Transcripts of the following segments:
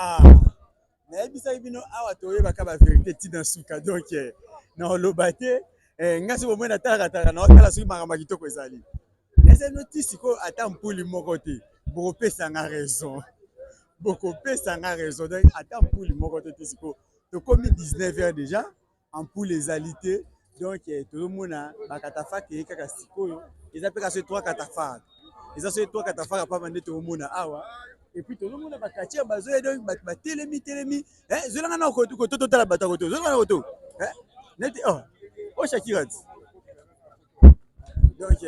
Ah, nayebisa bino awa toyebaka baverité ntina suka donc na oloba te ngasi bomoi natalakataka na otala soki makambo ya kitoko ezali ezano ti sikoyo ata mpuli moko te bokopesanga raison bokopesanga raison donc ata mpuli moko te sikoyo tokomi 19h déjà ampule ezali te donc tozomona bakatafaka eye kaka sikoyo eza mpe kasi 3 katafaka eza soki 3 katafaka pamba nde tozomona awa et puis tozomona bakatier bazoya donc bato batelemi zolanga na koto totala bato ya koto zolanga na koto neti o shakira ti donc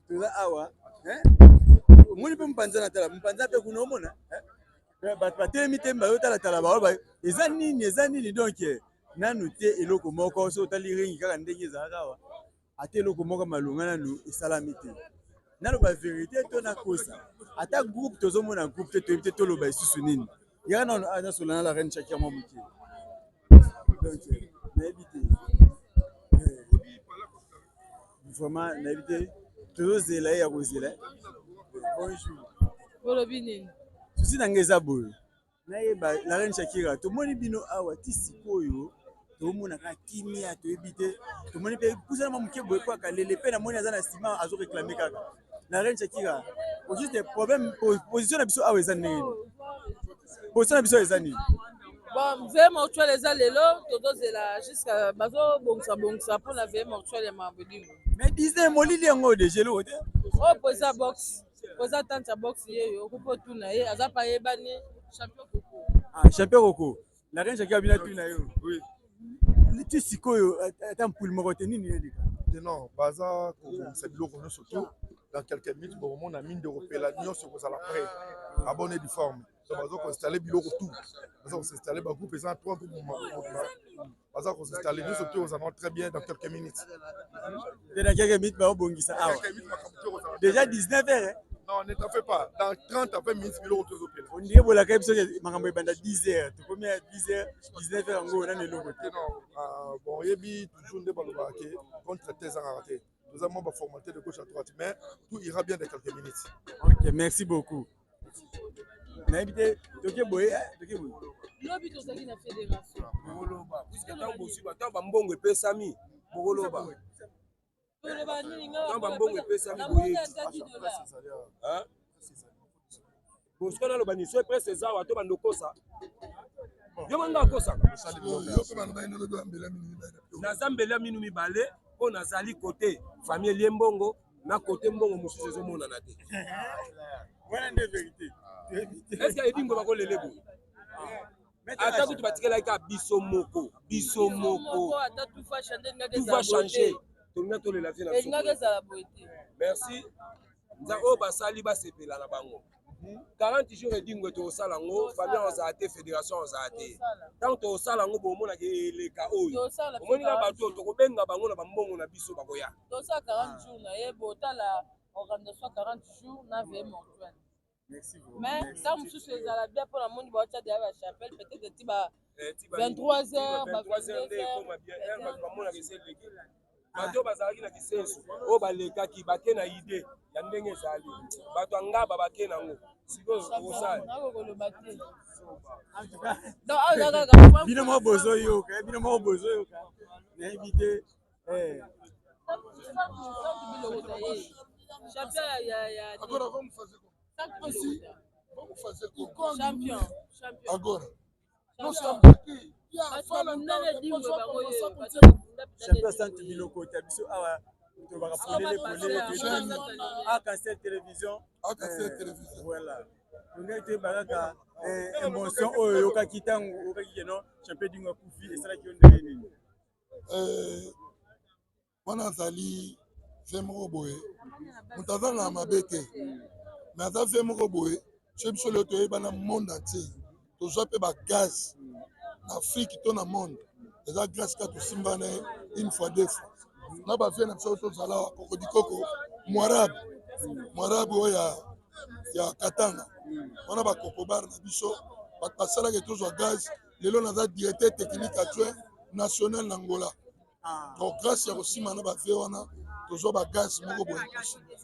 toza awa omoni mpe mopanza na tala mopanza mpe kuna omona bato batelemi te bazotalatala baoba eza nini donc nanu te eloko moko so otali ringi kaka ndenge ezalaka awa ata eloko moko malonga nanu esalami te naloba vérité to nakosa ata groupe tozomona groupe te toyebi te toloba lisusu nini yaka nasola na la reine Shakira mwa moke donc nayebi te vraiment nayebi te tozozela ye ya kozela bonjour bolobi nini susi na ngai eza boye nayeba la reine Shakira tomoni bino awa ti sikoyo tomonaka kimia toyebi te tomoni mpe pusana mwa moke boye kwaka lele mpe namoni aza na nsima azoreklame kaka la reine Shakira juste problème position na biso awa eza ndenge nini position na biso eza nini bon vie mortuelle eza lelo tozozela jusqu'à bazobongisa mpona vie mortuelle ya mabodingo mais disney molili yango deja eloko te oyo poza box poza tante ya box yeyo okupa otuna ye aza pa yebani champion koko champion koko la reine Shakira bina tuna yo ti sikoyo ata mpuli moko te nini elika non baza kobongisa biloko nyonso to dans quelques minutes bon na mine de repela nyonso kozala prêt abonné du forme donc baza koinstalle biloko tout baza koinstalle bagroupe eza 3 groupes baza koinstalle nyonso to ozala très bien dans quelques minutes te dans quelques minutes baobongisa awa déjà 19h non ne t'en fais pas dans 30 à 20 minutes biloko tozopela on dirait bolaka biso makambo ebanda 10h tokomi à 10h 19h yango nani eloko te non bon yebi toujours nde balobaka ke contre te ezangaka te toza mwa baformalité de gauche à droite mais tout ira bien dans quelques minutes ok merci beaucoup nayebi te toke boye lobi tozali na fédération bokoloba puisque ntango bosiba ntango bambongo epesami bokoloba ntango bambongo epesami boyebi bosiko naloba niso eprese eza awa to bandokosa yo manga akosaka naza mbela minu mibale mpo nazali kote famille elie mbongo na kote mbongo mosusu ezomonana te wana nde vérité eske ebingo bakolele boye ata kutu batikelaki kaka biso moko tout va changer tolinga tolela vie na biso merci nza oyo basali basepela na bango 40 jours edingo tozosala yango famille ozala te fédération ozala te ntango tozosala yango bomonaka eleka oyo omoni na bato oyo tokobenga bango na bambongo na biso bakoya tosala 40 jours na ye botala organisation 40 jours na vie mortuelle mais ntango mosusu ezala bien mpo na moni baotya deya bachapelle peut-être ti ba 23h bamonaka eza eleki bato bazalaki na kisenso oyo balekaki bake na ide ya ndenge ezali bato ya ngaba bake nango sikoyo kosala bino moko bozoyoka bino moko bozoyoka nayebi te champion agora champion centre biloko ta biso awa tobaka polele Arc-en-Ciel télévision voilà tongaki toyeba kaka émotion oyo oyokaki ntango oyokaki keno champion dingo akufi esalaki yo ndenge nini wana azali ve moko boye moto azalaka mabe te me aza ve moko boye so biso leo toyebana monde entier tozwa mpe bagaz na afrique to na monde eza grâce ka tosimbana une fois deux fois na bavie na biso tozala kokodikoko mwarabe oyo ya katanga wana bakokobar na biso bato basalaki tozwa gaz lelo naza directeur technique adjoint national na Angola donc grâce ya kosimba na bavie wana tozwa bagaz moko boye possible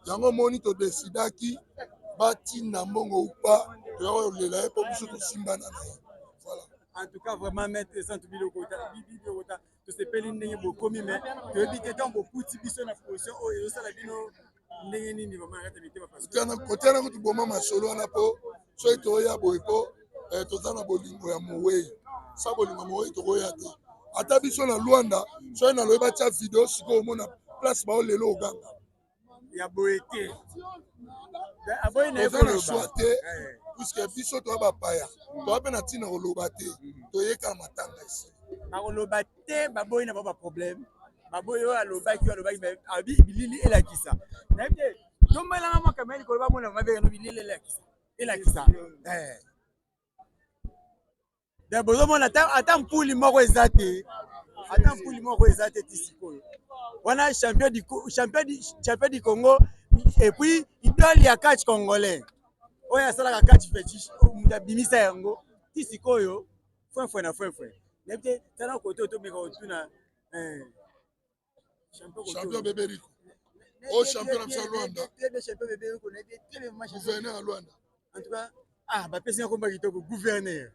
yango moni todesidaki batinda mbongo upa toya kolela ye mpo biso tosimbana na ye. Voilà. En tout cas, vraiment, maître Santou Bilokota, to se peli ndenge bokomi, mais to éviter tant beaucoup de biso na position oyo ça la bino ndenge nini vraiment ngata bitema parce que côté na kutu boma masolo na po so toya boye po toza na bolingo ya mowei. Sa bolingo ya mowei tokoya te. Ata biso na Luanda, so na loyeba tia vidéo siko omona place ba lelo oganga. Ya boete. Aboy na toza na choix te puisque biso toya bapaya. Toya pe na tina koloba te. Toyeka matanga ici. Bakoloba te baboyi na ba problème. Baboyi oyo alobaki abi bilili elakisa. Na bien, tombelanga mo kameli koloba mona mabe no bilili elakisa. Elakisa. Da bozo mona ata mpuli moko ezate. Ata mpuli moko ezate tisikoyo. Wana champion du Congo et puis idole ya catch congolais. Oya sala ka catch fetish muda bimisa yango tisikoyo fwe na fwe. Nebte tana koto to meka otuna champion Beberico. Oh champion na Luanda. Champion Beberico na bien gouverneur à Luanda. En tout cas, ba pesi ko mbaki to gouverneur.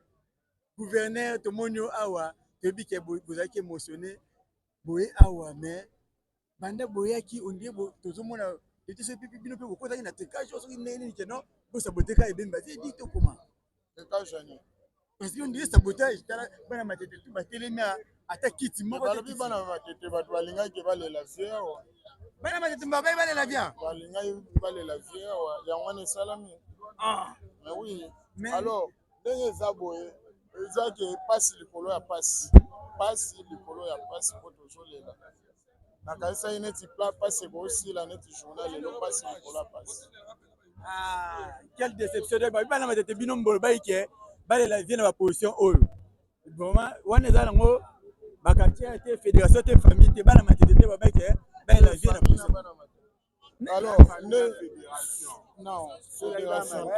Gouverneur to monyo awa to bike bozaki émotionné boye awa mais banda boyaki ondie tozomona ete pipi bino pe bokozaki na tekage soki nini keno bo saboteka ebemba te dit to comment tekage ani parce que on dit sabotage tala bana matete tu batelemi ata kiti moko balobi bana matete bato balingaki balela fiero bana matete mbabai balela bien balingaki balela fiero yango wana esalami mais oui alors ndenge eza boye ezaki pasi likolo ya pasi likolo ya pasi po tozolela nakayisaki neti pasi ekosila neti journal lelo pasi likolo ya pasi. Quelle déception de bana matete bino mbolo baike balela vie na baposition oyo vraiment wana eza nango bakartier te fédération te famille te bana matete te babaike balela vie na position. Alors, non, fédération.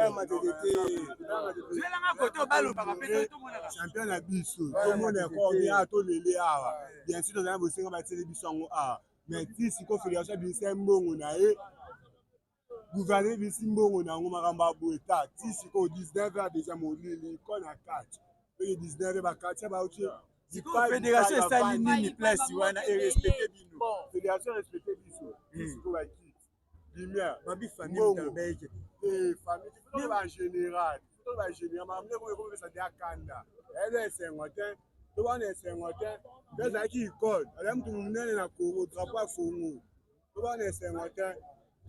Champion na biso. Tout le monde est coordonné to lele awa. Bien sûr dans bosenga ba télévision ngo awa. Mais ti siko fédération biso mbongo na ye. Gouverner biso mbongo na ngo makamba boeta. Ti siko 19 ans déjà molili kon na 4. Et 19 ba 4 ba uti. Fédération est nini place wana et respecter bino. Fédération respecter biso. Siko ba lumière babi famille tabeke famille tout va général mamne ko ko ça dia kanda ele sengote to wana sengote beza ki code ale mtu munene na Congo drapeau Congo to wana sengote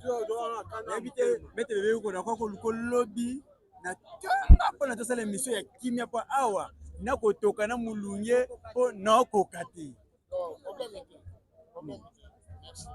to wana kanda invité mete bebe ko na ko lobby na tanga pona to sala émission ya kimia po awa na kotoka na mulunye po na kokati problème. Merci.